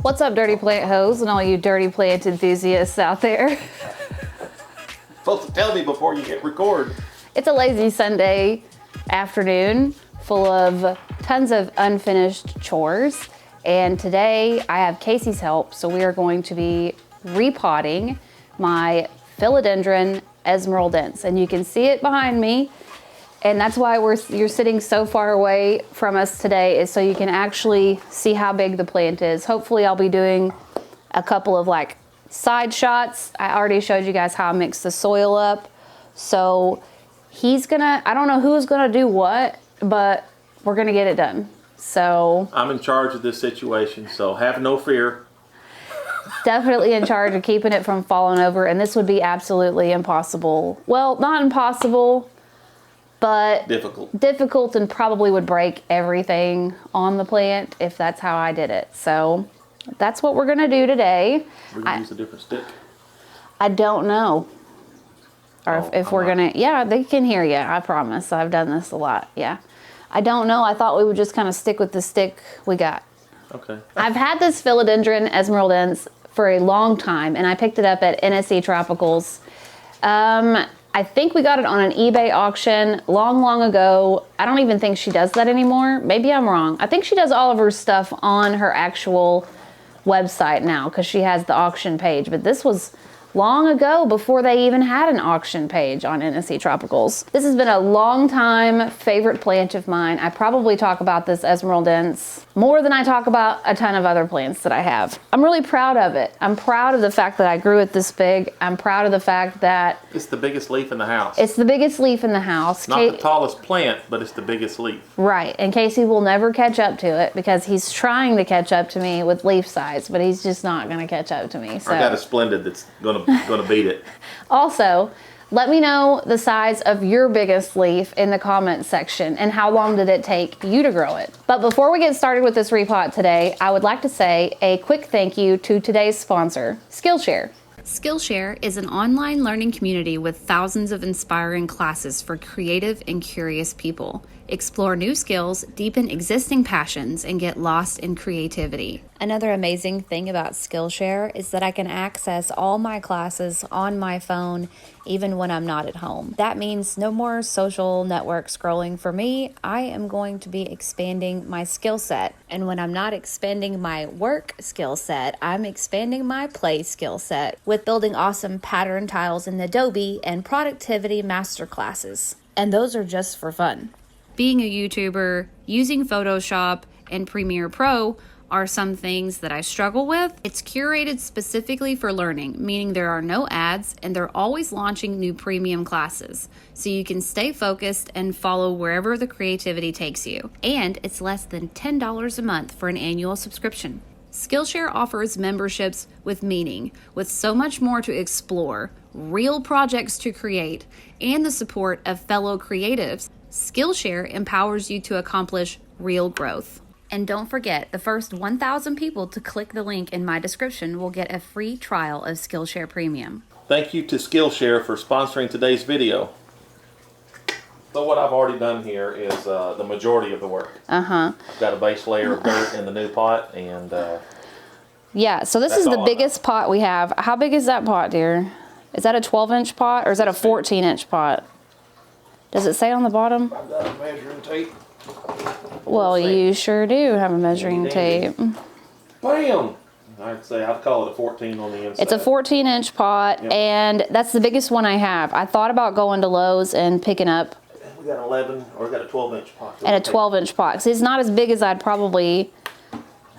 What's up, dirty plant hoes and all you dirty plant enthusiasts out there? Supposed to tell me before you hit record. It's a lazy Sunday afternoon full of tons of unfinished chores. And today I have Casey's help, so we are going to be repotting my Philodendron Esmeraldense. And you can see it behind me. And that's why you're sitting so far away from us today, is so you can actually see how big the plant is. Hopefully I'll be doing a couple of like side shots. I already showed you guys how I mix the soil up. So I don't know who's gonna do what, but we're gonna get it done. So I'm in charge of this situation, so have no fear. Definitely in charge of keeping it from falling over, and this would be absolutely impossible. Well, not impossible, but difficult, and probably would break everything on the plant if that's how I did it. So that's what we're gonna do today. We're gonna use a different stick? I don't know. Or if we're gonna, yeah, they can hear you, I promise. I've done this a lot, yeah. I don't know, I thought we would just kind of stick with the stick we got. Okay. I've had this Philodendron Esmeraldense for a long time, and I picked it up at NSE Tropicals. I think we got it on an eBay auction long ago. I don't even think she does that anymore. Maybe I'm wrong. I think she does all of her stuff on her actual website now because she has the auction page. But this was long ago, before they even had an auction page on NSE Tropicals. This has been a long time favorite plant of mine. I probably talk about this Esmeraldense more than I talk about a ton of other plants that I have. I'm really proud of it. I'm proud of the fact that I grew it this big. I'm proud of the fact that it's the biggest leaf in the house. It's the biggest leaf in the house. Not the tallest plant, but it's the biggest leaf. Right, and Casey will never catch up to it because he's trying to catch up to me with leaf size, but he's just not gonna catch up to me. So I got a splendid that's gonna beat it. Also, let me know the size of your biggest leaf in the comments section and how long did it take you to grow it. But before we get started with this repot today, I would like to say a quick thank you to today's sponsor, Skillshare. Skillshare is an online learning community with thousands of inspiring classes for creative and curious people. Explore new skills, deepen existing passions, and get lost in creativity. Another amazing thing about Skillshare is that I can access all my classes on my phone even when I'm not at home. That means no more social network scrolling for me. I am going to be expanding my skill set. And when I'm not expanding my work skill set, I'm expanding my play skill set with building awesome pattern tiles in Adobe and productivity masterclasses. And those are just for fun. Being a YouTuber, using Photoshop and Premiere Pro are some things that I struggle with. It's curated specifically for learning, meaning there are no ads and they're always launching new premium classes, so you can stay focused and follow wherever the creativity takes you. And it's less than $10 a month for an annual subscription. Skillshare offers memberships with meaning, with so much more to explore, real projects to create, and the support of fellow creatives. Skillshare empowers you to accomplish real growth. And don't forget, the first 1,000 people to click the link in my description will get a free trial of Skillshare Premium. Thank you to Skillshare for sponsoring today's video. So what I've already done here is the majority of the work. I've got a base layer of dirt in the new pot, and yeah, so this is the biggest pot we have. How big is that pot, dear? Is that a 12-inch pot or is that a 14-inch pot? Does it say on the bottom? I've got a measuring tape. Well, you sure do have a measuring tape. Bam! I'd call it a 14 on the inside. It's a 14-inch pot, yep. And that's the biggest one I have. I thought about going to Lowe's and picking up. We got 11, or we got a 12-inch pot. And a 12-inch pot. So it's not as big as I'd probably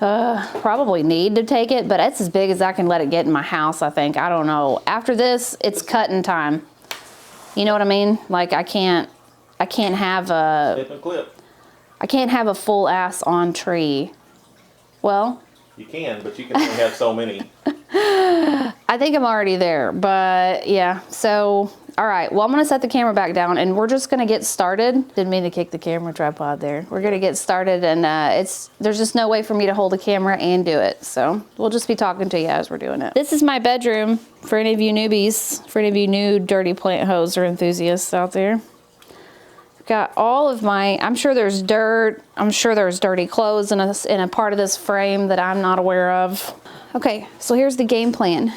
need to take it, but it's as big as I can let it get in my house, I think. I don't know. After this, it's cutting time. You know what I mean? Like I can't have a Snip and clip. I can't have a full ass on tree. Well, you can, but you can only have so many. I think I'm already there, but yeah. So, all right. Well, I'm going to set the camera back down and we're just going to get started. Didn't mean to kick the camera tripod there. We're going to get started, and there's just no way for me to hold the camera and do it. So we'll just be talking to you as we're doing it. This is my bedroom for any of you newbies, for any of you new dirty plant hoes or enthusiasts out there. got all of my, I'm sure there's dirt. I'm sure there's dirty clothes in a part of this frame that I'm not aware of. Okay, so here's the game plan.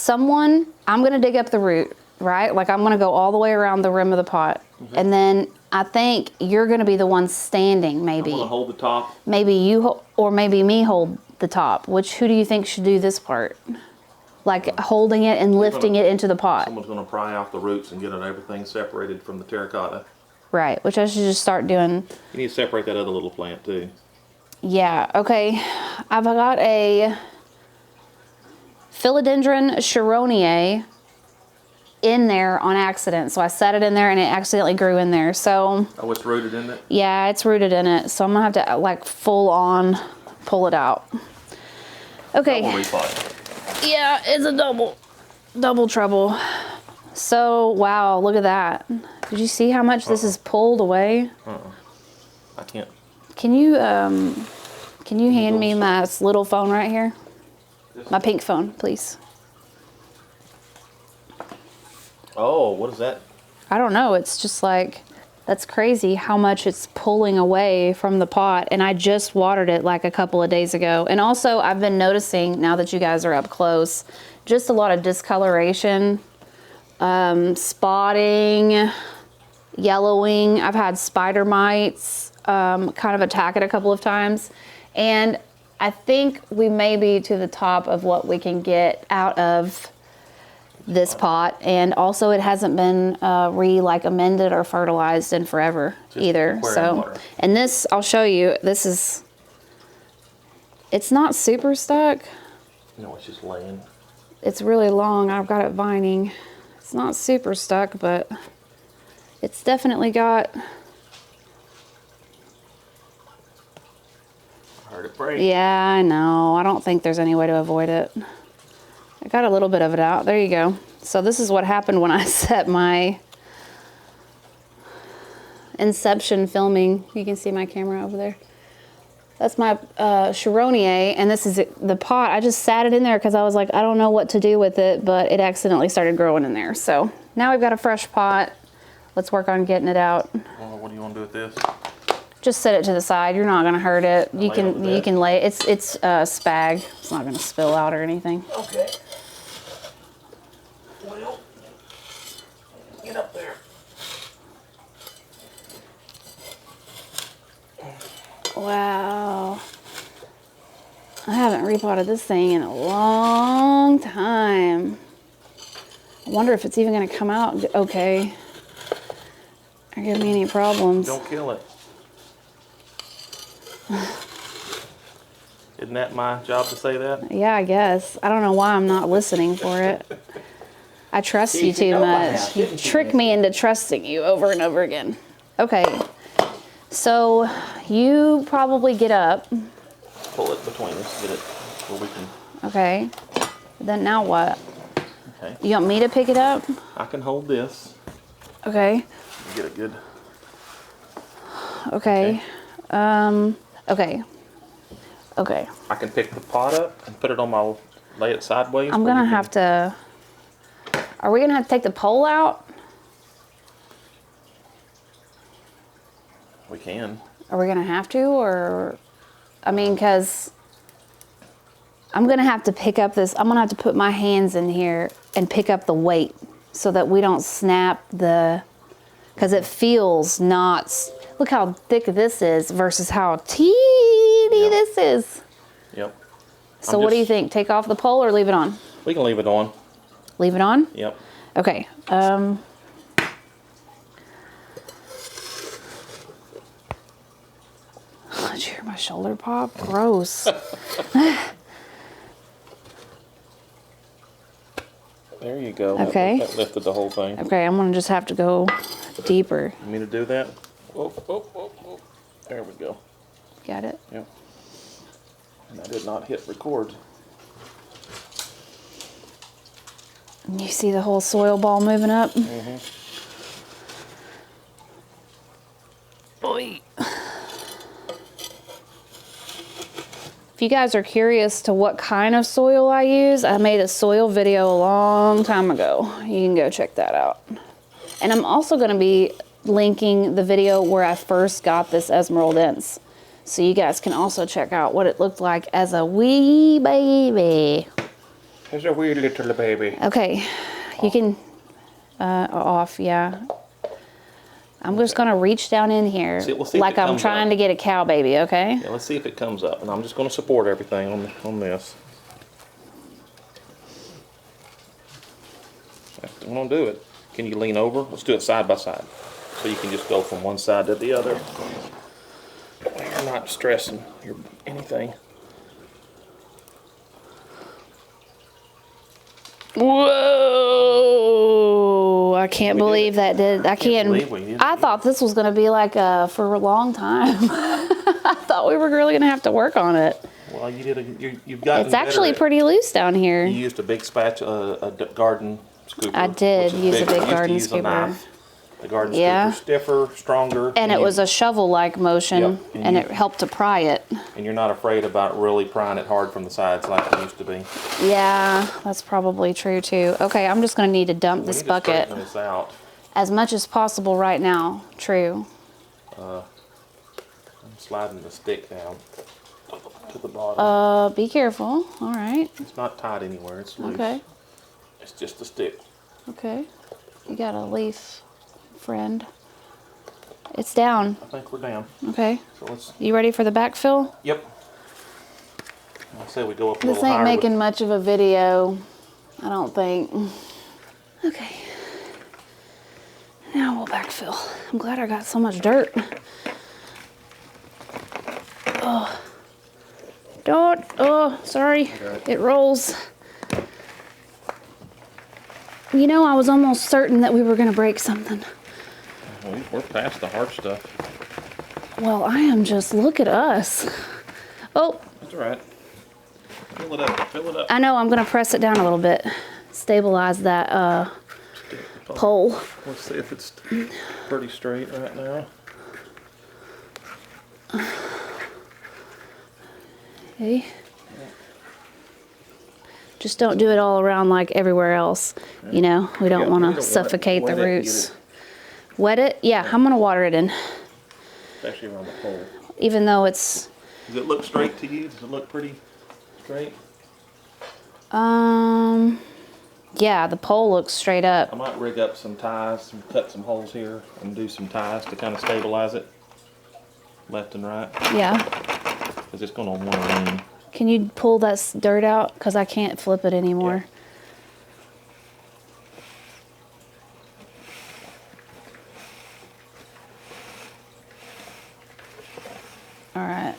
I'm gonna dig up the root, right? Like I'm gonna go all the way around the rim of the pot. And then I think you're gonna be the one standing, maybe. I'm gonna hold the top. Maybe you, or maybe me hold the top. Who do you think should do this part? Like holding it and lifting it into the pot. Someone's gonna pry out the roots and get everything separated from the terracotta. Right, which I should just start doing. You need to separate that other little plant too. Yeah, okay. I've got a Philodendron Esmeraldense in there on accident. So I set it in there and it accidentally grew in there. So. Oh, it's rooted in it? Yeah, it's rooted in it. So I'm gonna have to like full on pull it out. Okay. Double repot. Yeah, it's a double trouble. So, wow, look at that. Did you see how much this is pulled away? I can't. Can you hand me my little phone right here? My pink phone, please. Oh, what is that? I don't know. It's just like, that's crazy how much it's pulling away from the pot. And I just watered it like a couple of days ago. And also I've been noticing, now that you guys are up close, just a lot of discoloration, spotting, yellowing. I've had spider mites kind of attack it a couple of times. And I think we may be to the top of what we can get out of this pot, and also it hasn't been amended or fertilized in forever either. So, water. And this, I'll show you, it's not super stuck. No, it's just laying. It's really long. I've got it vining. It's not super stuck, but it's definitely got. I heard it break. Yeah, I know. I don't think there's any way to avoid it. I got a little bit of it out. There you go. So this is what happened when I set my inception filming. You can see my camera over there. That's my Esmeraldense, and this is the pot. I just sat it in there because I was like, I don't know what to do with it, but it accidentally started growing in there. So now we've got a fresh pot. Let's work on getting it out. Well, what do you want to do with this? Just set it to the side. You're not going to hurt it. You can lay it. It's spag. It's not going to spill out or anything. Okay. Well, get up there. Wow. I haven't repotted this thing in a long time. I wonder if it's even going to come out okay. Or give me any problems. Don't kill it. Isn't that my job to say that? Yeah, I guess. I don't know why I'm not listening for it. I trust you too much. You trick me into trusting you over and over again. Okay. So you probably get up. Pull it between us, get it where we can. Okay. Then now what? Okay. You want me to pick it up? I can hold this. Okay. Get it good. Okay. Okay. Okay. I can pick the pot up and put it on my, lay it sideways. I'm gonna have to. Are we gonna have to take the pole out? We can. Are we gonna have to, or? I mean, cause I'm gonna have to pick up this. I'm gonna have to put my hands in here and pick up the weight so that we don't snap the. Cause it feels not. Look how thick this is versus how teeny this is. Yep. So what do you think? Take off the pole or leave it on? We can leave it on. Leave it on? Yep. Okay. Did you hear my shoulder pop? Gross. There you go. Okay. That lifted the whole thing. Okay, I'm gonna just have to go deeper. You mean to do that? Oh, oh, oh, oh. There we go. Got it? Yep. And I did not hit record. You see the whole soil ball moving up? Mm-hmm. Boy. If you guys are curious to what kind of soil I use, I made a soil video a long time ago. You can go check that out. And I'm also going to be linking the video where I first got this Esmeraldense. So you guys can also check out what it looked like as a wee baby. There's a wee little baby. Okay, you can, off, yeah. I'm just gonna reach down in here We'll see like I'm trying to get a cow baby, okay? Yeah, let's see if it comes up. And I'm just gonna support everything on this. I'm gonna do it. Can you lean over? Let's do it side by side. So you can just go from one side to the other. You're not stressing anything. Whoa! I can't believe that did. I can't. believe we did. I thought this was gonna be like for a long time. I thought we were really gonna have to work on it. Well, you've gotten It's actually better pretty loose down here. You used a big spatula, a garden scooper. I did use a big I used garden to use a scooper. knife. The garden Yeah. scooper, stiffer, stronger. And it was a shovel-like motion, Yep, and it helped to pry it. And you're not afraid about really prying it hard from the sides like it used to be. Yeah, that's probably true too. Okay, I'm just gonna need to dump this bucket Straighten this out. as much as possible right now. True. I'm sliding the stick down to the bottom. Be careful. All right. It's not tied anywhere. It's loose. Okay. It's just a stick. Okay. You got a leaf, friend. It's down. I think we're down. Okay. So let's. You ready for the backfill? Yep. I say we go up a This little higher. ain't making much of a video, I don't think. Okay. Now we'll backfill. I'm glad I got so much dirt. Oh. Don't. Oh, sorry. It rolls. You know, I was almost certain that we were going to break something. We're past the hard stuff. Well, I am just, look at us. Oh. That's all right. Fill it up. Fill it up. I know, I'm going to press it down a little bit. Stabilize that pole. Let's see if it's pretty straight right now. Okay. Just don't do it all around like everywhere else. You know, we don't want to suffocate the roots. Wet it? Yeah, I'm going to water it in. Especially around the pole. Even though it's... Does it look straight to you? Does it look pretty straight? Yeah, the pole looks straight up. I might rig up some ties, cut some holes here, and do some ties to kind of stabilize it. Left and right. Yeah. Because it's going to want to rain. Can you pull that dirt out? Because I can't flip it anymore. Yeah. All right.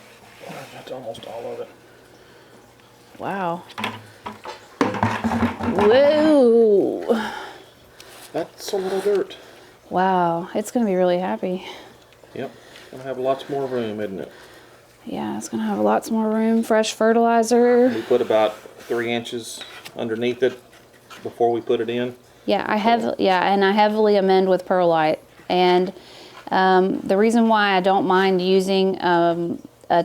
That's almost all of it. Wow. Whoa. That's a little dirt. Wow. It's going to be really happy. Yep. It's going to have lots more room, isn't it? Yeah, it's going to have lots more room. Fresh fertilizer. We put about 3 inches underneath it before we put it in. Yeah, I heavily amend with perlite. And the reason why I don't mind using a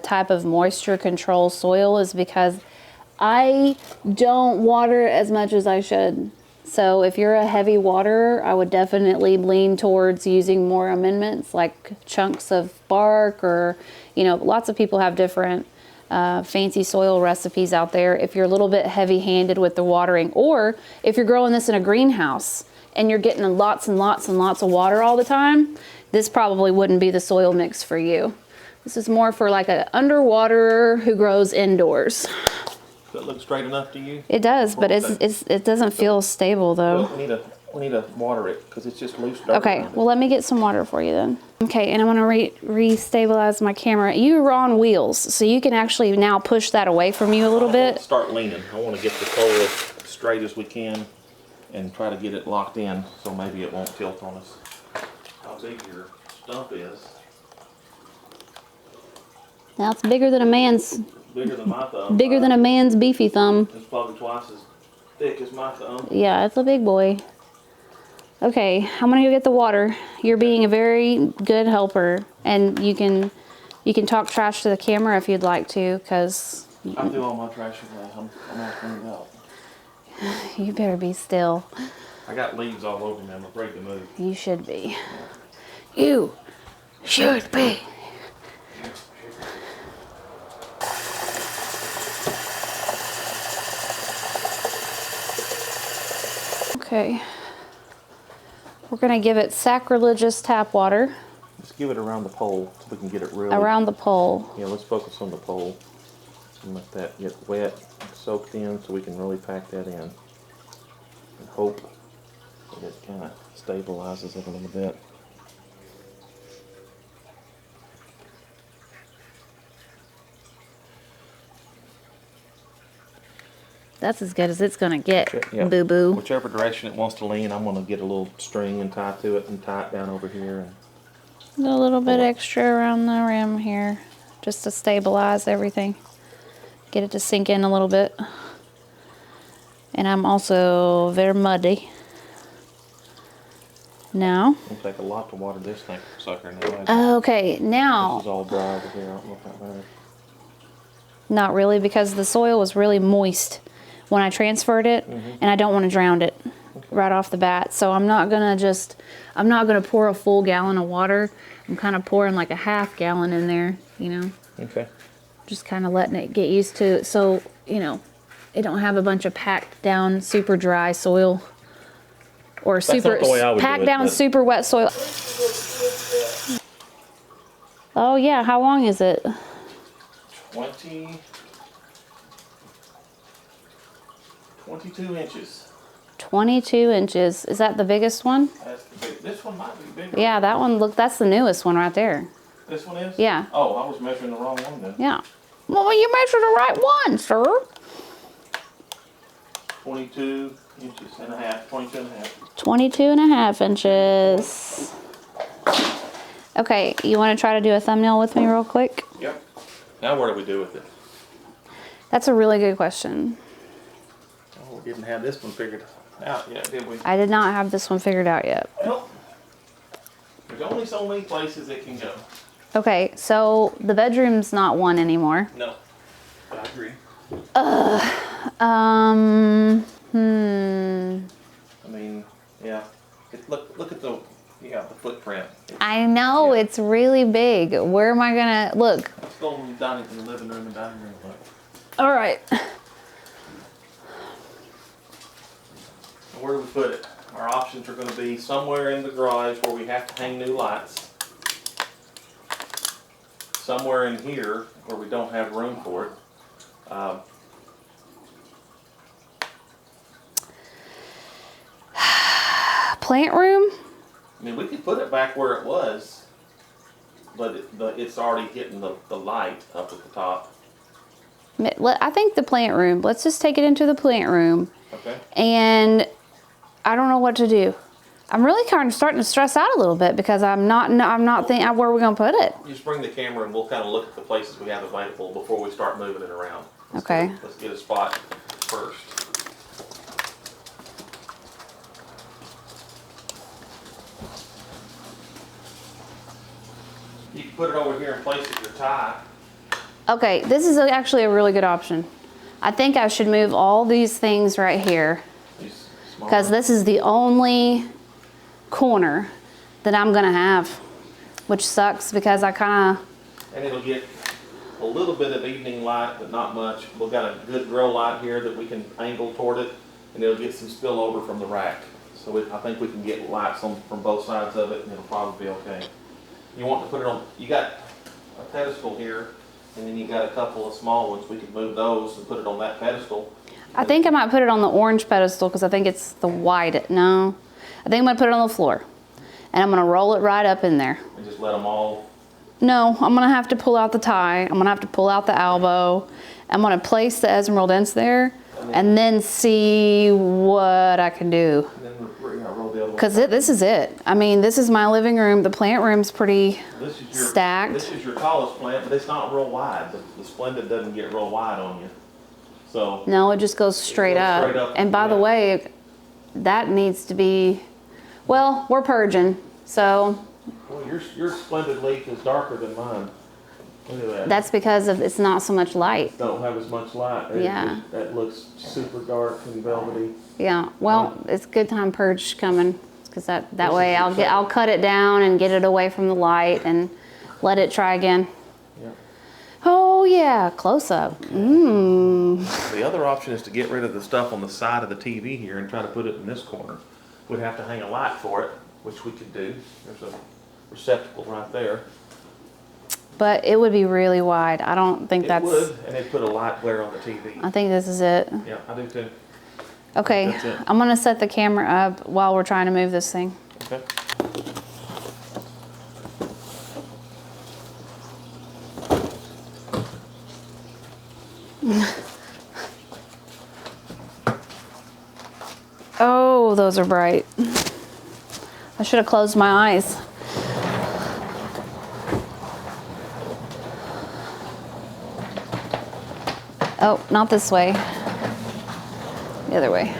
type of moisture control soil is because I don't water as much as I should. So if you're a heavy waterer, I would definitely lean towards using more amendments like chunks of bark, or, you know, lots of people have different fancy soil recipes out there. If you're a little bit heavy-handed with the watering, or if you're growing this in a greenhouse and you're getting lots and lots and lots of water all the time, this probably wouldn't be the soil mix for you. This is more for like an underwaterer who grows indoors. Does it look straight enough to you? It does, but it doesn't feel stable though. Well, we need to water it because it's just loose dirt. Okay, well let me get some water for you then. Okay, and I'm gonna re-stabilize my camera. You were on wheels, so you can actually now push that away from you a little bit. Start leaning. I want to get the pole as straight as we can and try to get it locked in so maybe it won't tilt on us. How big your stump is. Now it's bigger than a man's. Bigger than my thumb. Bigger than a man's beefy thumb. It's probably twice as thick as my thumb. Yeah, it's a big boy. Okay, I'm gonna go get the water. You're being a very good helper, and you can talk trash to the camera if you'd like to, because I do all my trash away. I'm not going to go. you better be still. I got leaves all over me. I'm afraid to move. You should be. You should be. Okay. We're gonna give it sacrilegious tap water. Let's give it around the pole so we can get it really. Around the pole. Yeah, let's focus on the pole and let that get wet and soaked in so we can really pack that in. And hope that it kind of stabilizes it a little bit. That's as good as it's gonna get, Yeah. boo-boo. Whichever direction it wants to lean, I'm gonna get a little string and tie to it and tie it down over here. And A little bit extra around the rim here, just to stabilize everything. Get it to sink in a little bit. And I'm also very muddy. Now. it'll take a lot to water this thing, sucker. Now. Okay, now. This is all dry over here. I don't know if that matters. Not really, because the soil was really moist when I transferred it, and I don't want to drown it right off the bat. So I'm not gonna pour a full gallon of water. I'm kind of pouring like a half gallon in there, you know. Okay. Just kind of letting it get used to it, so you know, it don't have a bunch of packed down super dry soil or super packed down super wet soil. Oh yeah, how long is it? 22 inches. 22 inches. Is that the biggest one? That's the big, this one might be bigger. Yeah, that one, look, that's the newest one right there. This one is? Yeah. Oh, I was measuring the wrong one then. Yeah. Well, you measured the right one, sir. 22 inches and a half, 22 and a half. 22 and a half inches. Okay, you want to try to do a thumbnail with me real quick? Yep. Now what do we do with it? That's a really good question. Oh, we didn't have this one figured out yet, did we? I did not have this one figured out yet. Well, there's only so many places it can go. Okay, so the bedroom's not one anymore. No, I agree. Hmm. I mean, yeah. Look at the footprint. I know, Yeah. it's really big. Where am I gonna, look. Let's go in the living room and dining room. Look. All right. Where do we put it? Our options are going to be somewhere in the garage where we have to hang new lights. Somewhere in here where we don't have room for it. Plant room? I mean, we could put it back where it was, but it's already hitting the light up at the top. I think the plant room. Let's just take it into the plant room. Okay. And I don't know what to do. I'm really kind of starting to stress out a little bit because I'm not thinking where we're gonna put it. You just bring the camera and we'll kind of look at the places we have available before we start moving it around. Okay. Let's get a spot first. You can put it over here in place of your tie. Okay, this is actually a really good option. I think I should move all these things right here because this is the only corner that I'm gonna have, which sucks because I kind of... And it'll get a little bit of evening light, but not much. We've got a good grow light here that we can angle toward it, and it'll get some spillover from the rack. So I think we can get lights from both sides of it, and it'll probably be okay. You want to put it on, you got a pedestal here, and then you got a couple of small ones. We could move those and put it on that pedestal. I think I might put it on the orange pedestal because I think it's the white. No, I think I'm gonna put it on the floor, and I'm gonna roll it right up in there. And just let them all. No, I'm gonna have to pull out the tie. I'm gonna have to pull out the elbow. I'm gonna place the Esmeraldense there, and then see what I can do. And then roll the other one. Because this is it. I mean, this is my living room. The plant room's pretty stacked. This is your tallest plant, but it's not real wide. The Splendid doesn't get real wide on you. So No, it just goes straight up. And by the way, that needs to be, well, we're purging, so. Well, your Splendid leaf is darker than mine. Look at that. That's because of it's not so much light. Don't have as much light. Yeah. That looks super dark and velvety. Yeah. Well, it's good time purge coming because that This way is I'll cut it down and get it away from the light and let it try again. Yeah. Oh yeah, close up. The other option is to get rid of the stuff on the side of the TV here and try to put it in this corner. We'd have to hang a light for it, which we could do. There's a receptacle right there. But it would be really wide. I don't think It that's. would, and it'd put a light glare on the TV. I think this is it. Yeah, I do too. Okay, That's it. I'm gonna set the camera up while we're trying to move this thing. Okay. Oh, those are bright. I should have closed my eyes. Oh, not this way. The other way.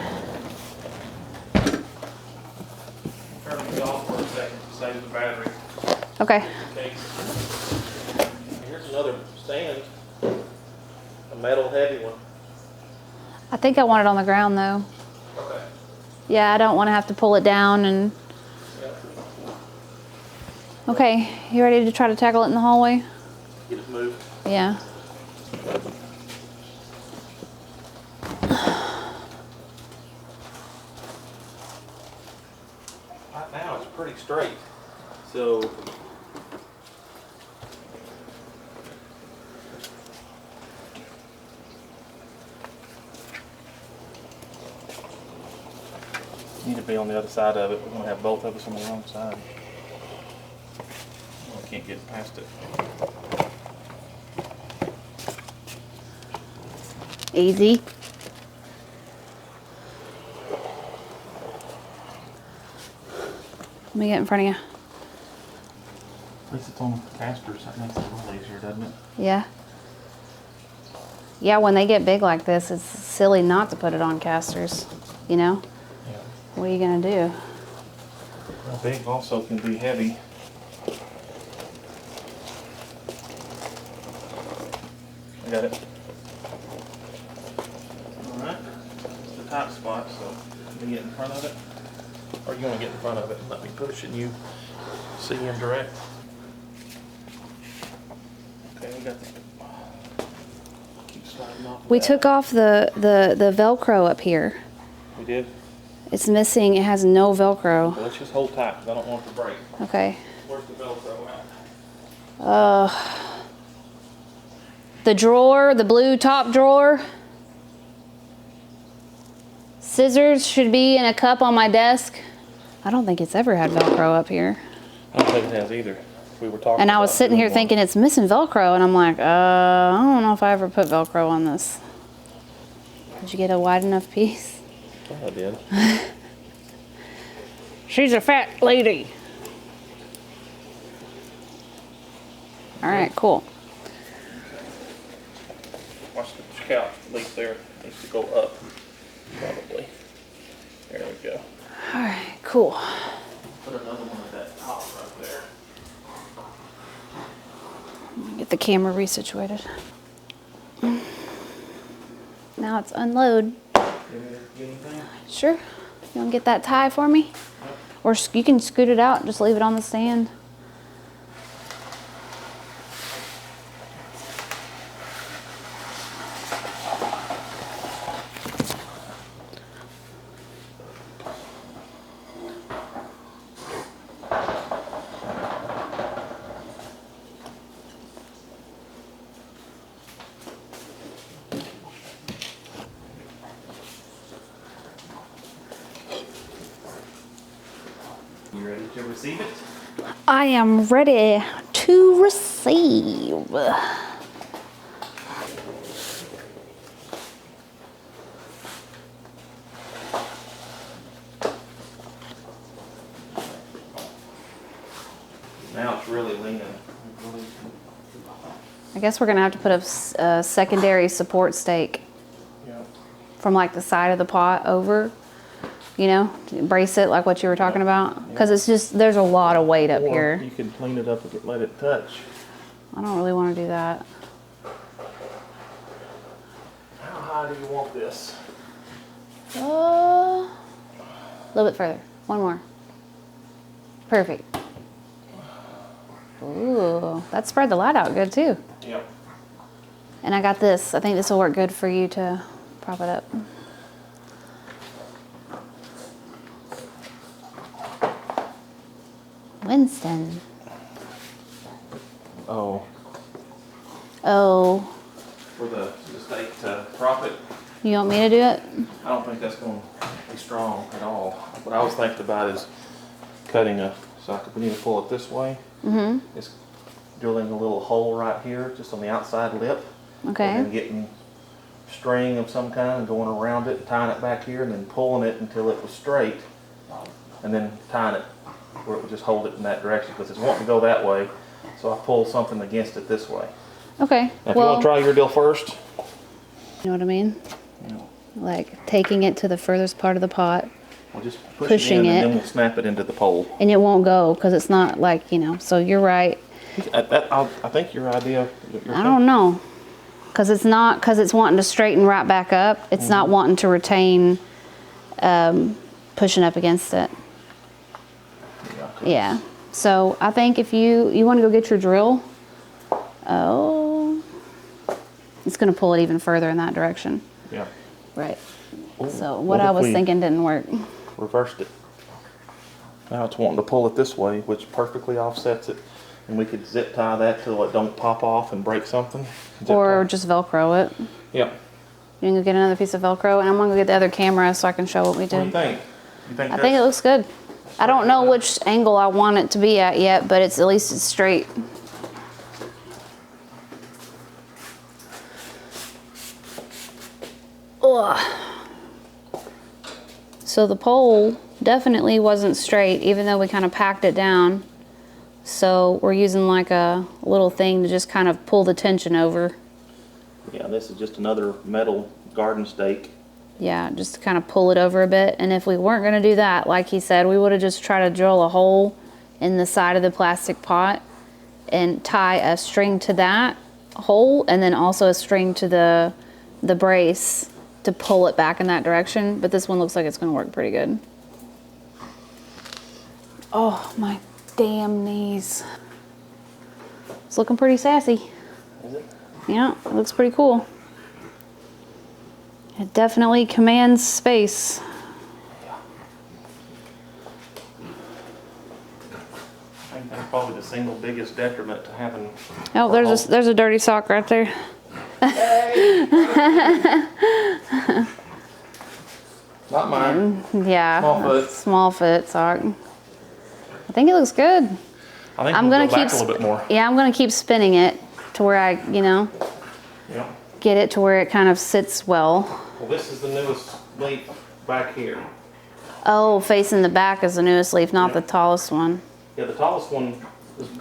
Turn these off for a second to save the battery. Okay. Okay. Here's another stand. A metal heavy one. I think I want it on the ground though. Okay. Yeah, I don't want to have to pull it down and. Yep. Okay, you ready to try to tackle it in the hallway? Get it moved. Yeah. Right now it's pretty straight. So need to be on the other side of it. We're gonna have both of us on the wrong side. I can't get past it. Easy. Let me get in front of you. At least it's on casters. That makes it a little easier, doesn't it? Yeah. Yeah, when they get big like this, it's silly not to put it on casters, you know? Yeah. What are you gonna do? Well, big also can be heavy. I got it. Alright. It's the top spot, so let me get in front of it. Or you want to get in front of it and let me push and you see him direct. Okay, we got the keep sliding off of We that. took off the Velcro up here. We did? It's missing, it has no Velcro. So let's just hold tight because I don't want it to break. Okay. Where's the Velcro at? The drawer, the blue top drawer. Scissors should be in a cup on my desk. I don't think it's ever had Velcro up here. I don't think it has either. We were talking And I was about sitting doing here one. thinking it's missing Velcro, and I'm like, I don't know if I ever put Velcro on this. Did you get a wide enough piece? Yeah, I did. She's a fat lady. All right, cool. Watch the couch leak there. It needs to go up, probably. There we go. All right, cool. Put another one at that top right there. Get the camera resituated. Now it's unload. Get anything? Sure. You want to get that tie for me? Or you can scoot it out, just leave it on the stand. You ready to receive it? I am ready to receive. Now it's really leaning. I guess we're gonna have to put a secondary support stake Yeah. from like the side of the pot over, you know, to brace it like what you were talking about. Because it's just, there's a lot of weight up Or here. you can clean it up and let it touch. I don't really want to do that. How high do you want this? A little bit further. One more. Perfect. Ooh, that spread the light out good too. Yep. And I got this. I think this will work good for you to prop it up. Winston. Oh, Oh, for the stake to prop it, you want me to do it? I don't think that's going to be strong at all. What I was thinking about is cutting we need to pull it this way. Mm-hmm. It's drilling a little hole right here, just on the outside lip. Okay. And then getting string of some kind and going around it and tying it back here and then pulling it until it was straight. And then tying it where it would just hold it in that direction because it's wanting to go that way. So I pull something against it this way. Okay. Now, if you want to try your deal first. You know what I mean? Yeah. Like taking it to the furthest part of the pot. We'll just push Pushing it in it. and then we'll snap it into the pole. And it won't go because it's not like, you know, so you're right. I think your idea. I don't know. Because it's not, because it's wanting to straighten right back up. It's not wanting to retain pushing up against it. Yeah. So I think if you want to go get your drill, it's going to pull it even further in that direction. Yeah. Right. Ooh, So what I was thinking didn't work. Reversed it. Now it's wanting to pull it this way, which perfectly offsets it. And we could zip tie that till it don't pop off and break something. Or just Velcro it. Yep. You can go get another piece of Velcro, and I'm going to go get the other camera so I can show what we What do you did. think? I think it looks good. I don't know which angle I want it to be at yet, but at least it's straight. Ugh. So the pole definitely wasn't straight, even though we kind of packed it down. So we're using like a little thing to just kind of pull the tension over. Yeah, this is just another metal garden stake. Yeah, just to kind of pull it over a bit. And if we weren't going to do that, like he said, we would have just tried to drill a hole in the side of the plastic pot and tie a string to that hole and then also a string to the brace to pull it back in that direction. But this one looks like it's going to work pretty good. Oh, my damn knees. It's looking pretty sassy. Is it? Yeah, it looks pretty cool. It definitely commands space. Yeah. I think that's probably the single biggest detriment to having. Oh, there's a dirty sock right there. Not mine. Yeah. Small foot. Small foot sock. I think it looks good. I think I'm we'll gonna go back keep a little bit more. Yeah, I'm gonna keep spinning it to where I, Yeah. get it to where it kind of sits well. Well, this is the newest leaf back here. Oh, facing the back is the newest leaf, not the tallest one. Yeah, the tallest one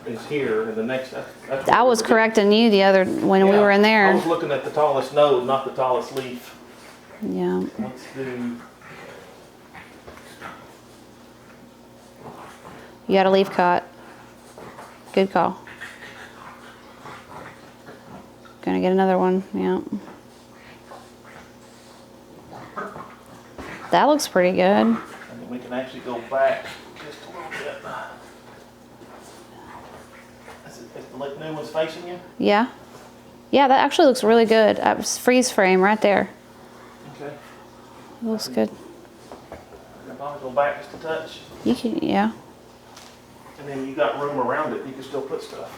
is here, and the next. That's I was correcting you the other when we were in I there. was looking at the tallest node, not the tallest leaf. Yeah. Let's do. You got a leaf caught. Good call. Gonna get another one. Yeah. That looks pretty good. And then we can actually go back just a little bit. Is the new one's facing you? Yeah. Yeah, that actually looks really good. Freeze frame right there. Okay. Looks good. I'll probably go back just a touch. You can, yeah. And then you got room around it, you can still put stuff.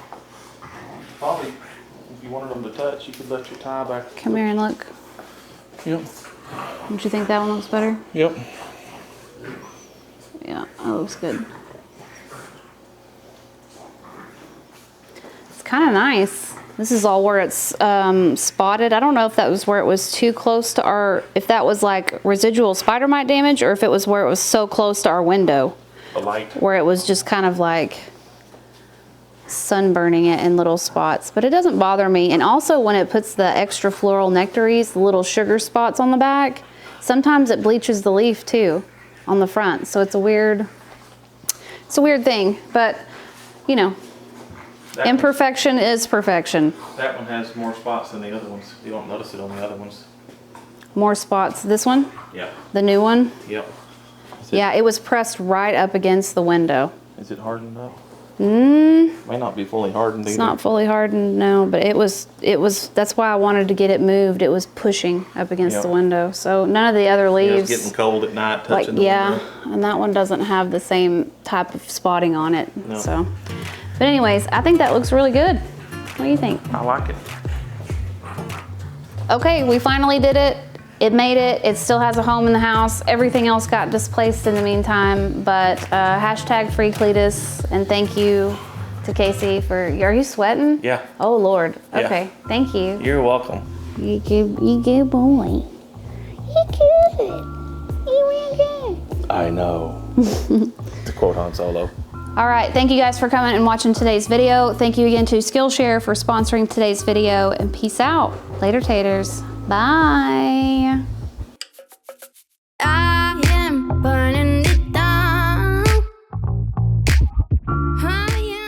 Probably, if you wanted them to touch, you could let your tie back. Come here and look. Yep. Don't you think that one looks better? Yep. Yeah, that looks good. It's kind of nice. This is all where it's spotted. I don't know if that was where it was too close to our, if that was like residual spider mite damage or if it was where it was so close to our window. The light. Where it was just kind of like sunburning it in little spots, but it doesn't bother me. And also when it puts the extra floral nectaries, the little sugar spots on the back, sometimes it bleaches the leaf too on the front. So it's a weird thing, but you know, Imperfection is perfection. That one has more spots than the other ones. You don't notice it on the other ones. More spots. This one? Yeah. The new one? Yep. Yeah, it was pressed right up against the window. Is it hardened up? Mm, May not be fully hardened either. it's not fully hardened, no, but it was, that's why I wanted to get it moved. It was pushing up against the window. So none of the other leaves. It's getting cold at night touching the window. And that one doesn't have the same type of spotting on it. No. So, but anyways, I think that looks really good. What do you think? I like it. Okay, we finally did it. It made it. It still has a home in the house. Everything else got displaced in the meantime, but hashtag free Cletus, and thank you to Casey for, are you sweating? Yeah. Oh Lord, Yeah. okay, thank you. You're welcome. You good boy. You good. You real good. I know. To quote Han Solo. All right, thank you guys for coming and watching today's video. Thank you again to Skillshare for sponsoring today's video, and peace out. Later, taters. Bye. I am burning it down.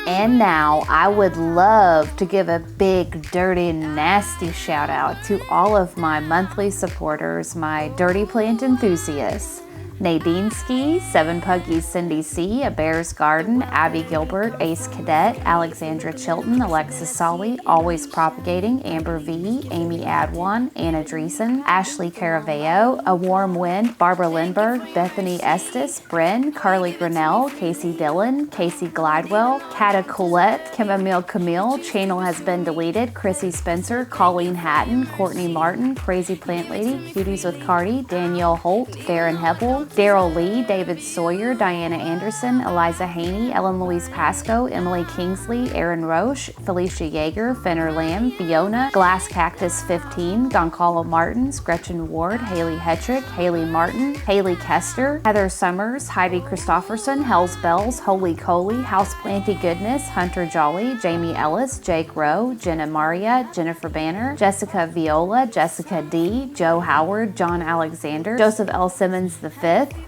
And now I would love to give a big, dirty, nasty shout out to all of my monthly supporters, my dirty plant enthusiasts. Nadine Ski, Seven Puggies Cindy C, A Bear's Garden, Abby Gilbert, Ace Cadet, Alexandra Chilton, Alexis Solly, Always Propagating, Amber V, Amy Adwan, Anna Dreesen, Ashley Caraveo, A Warm Wind, Barbara Lindbergh, Bethany Estes, Bryn, Carly Grinnell, Casey Dillon, Casey Glidewell, Cata Colette, Chamomile Camille, Channel Has Been Deleted, Chrissy Spencer, Colleen Hatton, Courtney Martin, Crazy Plant Lady, Cuties with Cardi, Danielle Holt, Darren Hebel, Daryl Lee, David Sawyer, Diana Anderson, Eliza Haney, Ellen Louise Pasco, Emily Kingsley, Aaron Roche, Felicia Yeager, Fenner Lamb, Fiona, Glass Cactus 15, Goncalo Martins, Gretchen Ward, Haley Hetrick, Haley Martin, Haley Kester, Heather Summers, Heidi Christofferson, Hells Bells, Holy Coley, Houseplanty Goodness, Hunter Jolly, Jamie Ellis, Jake Rowe, Jenna Maria, Jennifer Banner, Jessica Viola, Jessica D, Joe Howard, John Alexander, Joseph L. Simmons V,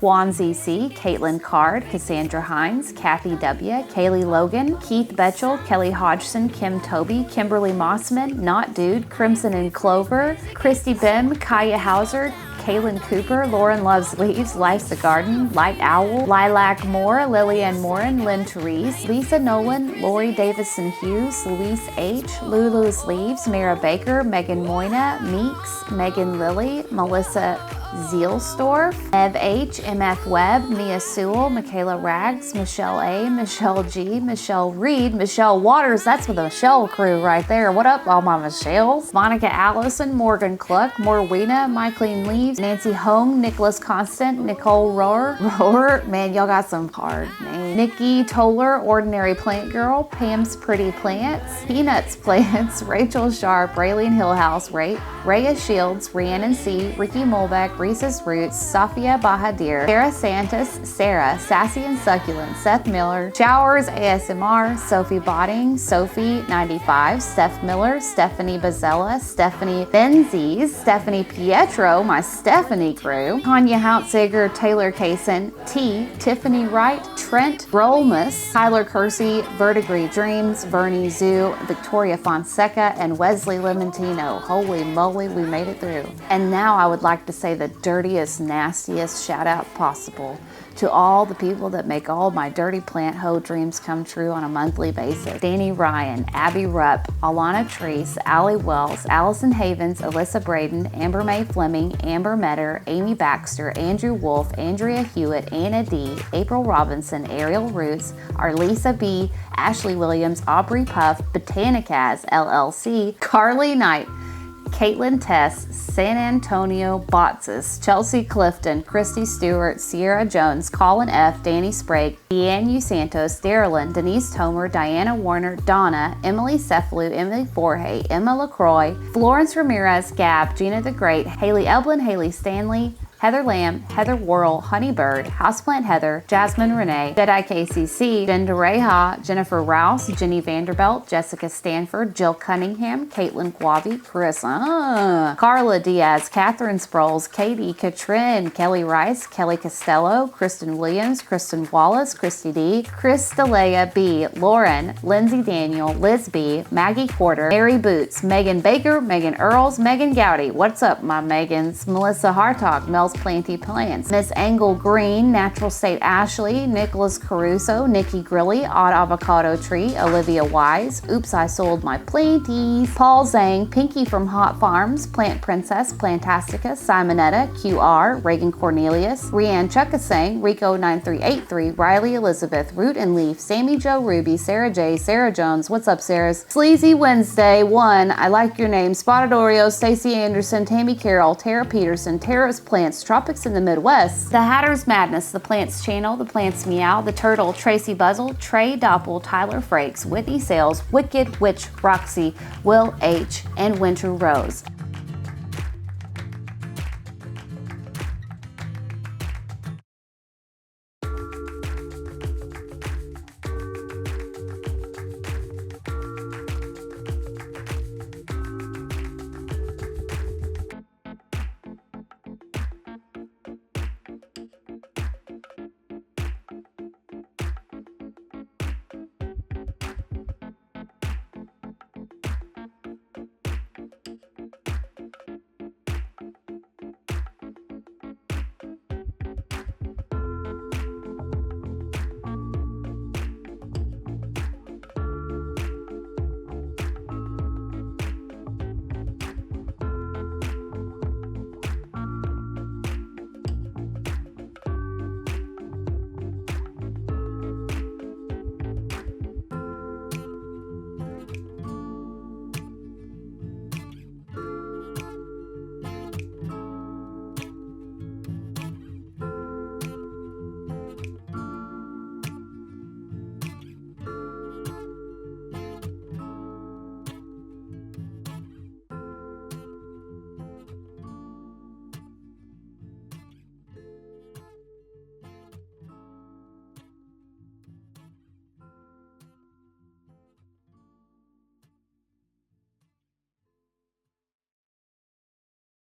Juan ZC, Caitlin Card, Cassandra Hines, Kathy W, Kaylee Logan, Keith Betchel, Kelly Hodgson, Kim Toby, Kimberly Mossman, Not Dude, Crimson and Clover, Christy Bim, Kaya Hauser, Kaylin Cooper, Lauren Loves Leaves, Life's a Garden, Light Owl, Lilac Moore, Lillian Morin, Lynn Therese, Lisa Nolan, Lori Davison Hughes, Luis H, Lulu's Leaves, Mara Baker, Megan Moyna, Meeks, Megan Lilly, Melissa Zielsdorf, Ev H, MF Webb, Mia Sewell, Michaela Rags, Michelle A, Michelle G, Michelle Reed, Michelle Waters, that's with the Michelle crew right there. What up, all my Michelles? Monica Allison, Morgan Cluck, Morwena, My Clean Leaves, Nancy Hong, Nicholas Constant, Nicole Rohr, man, y'all got some hard names. Nikki Toller, Ordinary Plant Girl, Pam's Pretty Plants, Peanuts Plants, Rachel Sharp, Raylene Hillhouse, Rhea Shields, Rhiannon C, Ricky Molbeck, Reese's Roots, Safia Bahadir, Sarah Santos, Sarah, Sassy and Succulent, Seth Miller, Showers ASMR, Sophie Botting, Sophie 95, Steph Miller, Stephanie Bazella, Stephanie Benzies, Stephanie Pietro, my Stephanie crew, Tanya Hautziger, Taylor Kaysen, T, Tiffany Wright, Trent Brolmus, Tyler Kersey, Vertigree Dreams, Vernie Zoo, Victoria Fonseca, and Wesley Limentino. Holy moly, we made it through. And now I would like to say the dirtiest, nastiest shout out possible to all the people that make all my dirty plant hoe dreams come true on a monthly basis. Danny Ryan, Abby Rupp, Alana Treese, Allie Wells, Allison Havens, Alyssa Braden, Amber Mae Fleming, Amber Metter, Amy Baxter, Andrew Wolf, Andrea Hewitt, Anna D, April Robinson, Ariel Roots, Arlisa B, Ashley Williams, Aubrey Puff, Botanicaz LLC, Carly Knight, Caitlin Tess, San Antonio Botsis, Chelsea Clifton, Christy Stewart, Sierra Jones, Colin F., Danny Sprague, Deanne U. Santos, Darylyn, Denise Tomer, Diana Warner, Donna, Emily Cefalu, Emily Forhay, Emma LaCroix, Florence Ramirez, Gab, Gina the Great, Haley Eblin, Haley Stanley, Heather Lamb, Heather Worrell, Honeybird, Houseplant Heather, Jasmine Renee, Jedi KCC, Jen DeReja, Jennifer Rouse, Jenny Vanderbilt, Jessica Stanford, Jill Cunningham, Caitlin Guavi, Carissa, Carla Diaz, Catherine Sproles, Katie, Katrin, Kelly Rice, Kelly Costello, Kristen Williams, Kristen Wallace, Christy D, Chris Delea B, Lauren, Lindsay Daniel, Liz B, Maggie Porter, Mary Boots, Megan Baker, Megan Earls, Megan Gowdy. What's up, my Megans? Melissa Hartog, Mel's Planty Plants, Miss Angle Green, Natural State Ashley, Nicholas Caruso, Nikki Grilly, Odd Avocado Tree, Olivia Wise, Oops, I Sold My Planties, Paul Zhang, Pinky from Hot Farms, Plant Princess, Plantastica, Simonetta, QR, Reagan Cornelius, Rianne Chuckasang, Rico 9383, Riley Elizabeth, Root and Leaf, Sammy Joe Ruby, Sarah J, Sarah Jones, what's up, Sarah's? Sleazy Wednesday, 1, I like your name, Spotted Oreo, Stacy Anderson, Tammy Carroll, Tara Peterson, Tara's Plants, Tropics in the Midwest, The Hatter's Madness, The Plants Channel, The Plants Meow, The Turtle, Tracy Buzzle, Trey Doppel, Tyler Frakes, Whitney Sales, Wicked Witch, Roxy, Will H, and Winter Rose.